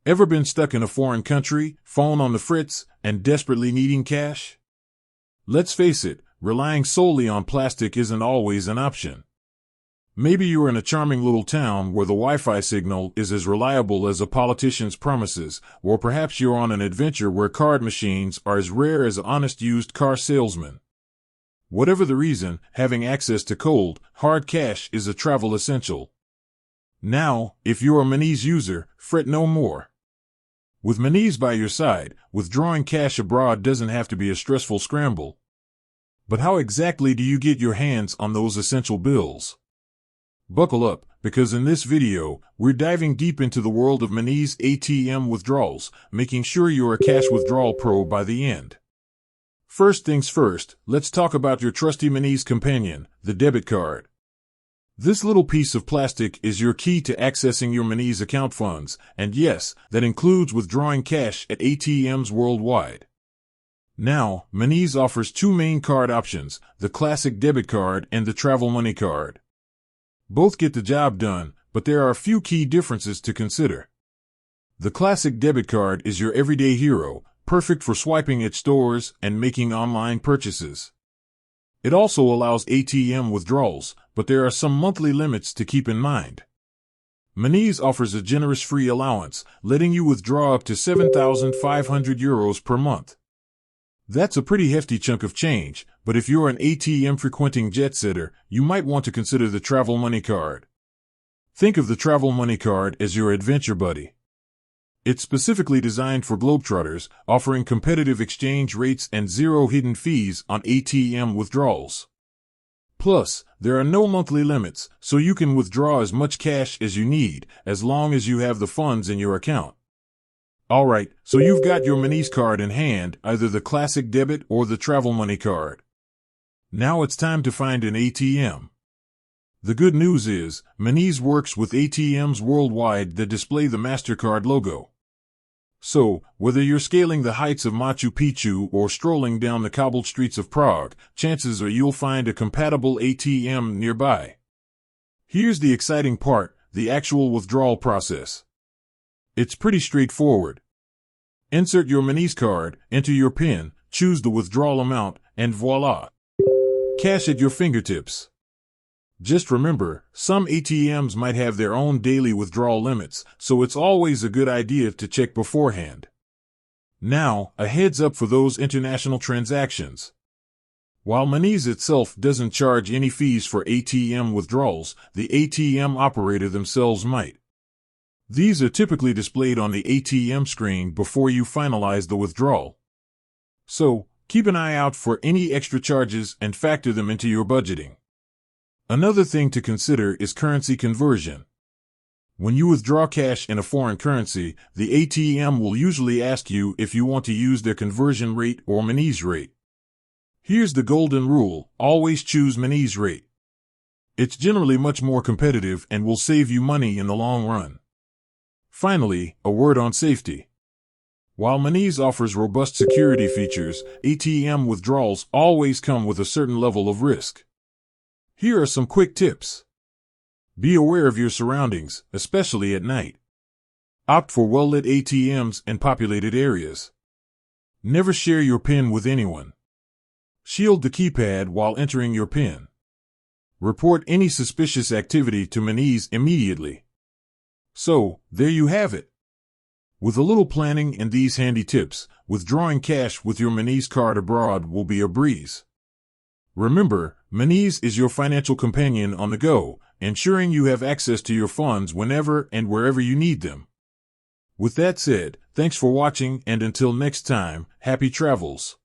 Ever been stuck in a foreign country, phone on the fritz, and desperately needing cash? Let's face it, relying solely on plastic isn't always an option. Maybe you're in a charming little town where the Wi-Fi signal is as reliable as a politician's promises, or perhaps you're on an adventure where card machines are as rare as honest used car salesmen. Whatever the reason, having access to cold, hard cash is a travel essential. Now, if you're a Monese user, fret no more. With Monese by your side, withdrawing cash abroad doesn't have to be a stressful scramble. But how exactly do you get your hands on those essential bills? Buckle up, because in this video, we're diving deep into the world of Monese ATM withdrawals, making sure you're a cash withdrawal pro by the end. First things first, let's talk about your trusty Monese companion, the debit card. This little piece of plastic is your key to accessing your Monese account funds, and yes, that includes withdrawing cash at ATMs worldwide. Now, Monese offers two main card options, the classic debit card and the travel money card. Both get the job done, but there are a few key differences to consider. The classic debit card is your everyday hero, perfect for swiping at stores and making online purchases. It also allows ATM withdrawals, but there are some monthly limits to keep in mind. Monese offers a generous free allowance, letting you withdraw up to €7,500 per month. That's a pretty hefty chunk of change, but if you're an ATM-frequenting jet-setter, you might want to consider the travel money card. Think of the travel money card as your adventure buddy. It's specifically designed for globetrotters, offering competitive exchange rates and zero hidden fees on ATM withdrawals. Plus, there are no monthly limits, so you can withdraw as much cash as you need, as long as you have the funds in your account. Alright, so you've got your Monese card in hand, either the classic debit or the travel money card. Now it's time to find an ATM. The good news is, Monese works with ATMs worldwide that display the MasterCard logo. So, whether you're scaling the heights of Machu Picchu or strolling down the cobbled streets of Prague, chances are you'll find a compatible ATM nearby. Here's the exciting part, the actual withdrawal process. It's pretty straightforward. Insert your Monese card, enter your PIN, choose the withdrawal amount, and voila! Cash at your fingertips. Just remember, some ATMs might have their own daily withdrawal limits, so it's always a good idea to check beforehand. Now, a heads up for those international transactions. While Monese itself doesn't charge any fees for ATM withdrawals, the ATM operator themselves might. These are typically displayed on the ATM screen before you finalize the withdrawal. So, keep an eye out for any extra charges and factor them into your budgeting. Another thing to consider is currency conversion. When you withdraw cash in a foreign currency, the ATM will usually ask you if you want to use their conversion rate or Monese rate. Here's the golden rule, always choose Monese rate. It's generally much more competitive and will save you money in the long run. Finally, a word on safety. While Monese offers robust security features, ATM withdrawals always come with a certain level of risk. Here are some quick tips. Be aware of your surroundings, especially at night. Opt for well-lit ATMs in populated areas. Never share your PIN with anyone. Shield the keypad while entering your PIN. Report any suspicious activity to Monese immediately. So, there you have it. With a little planning and these handy tips, withdrawing cash with your Monese card abroad will be a breeze. Remember, Monese is your financial companion on the go, ensuring you have access to your funds whenever and wherever you need them. With that said, thanks for watching and until next time, happy travels.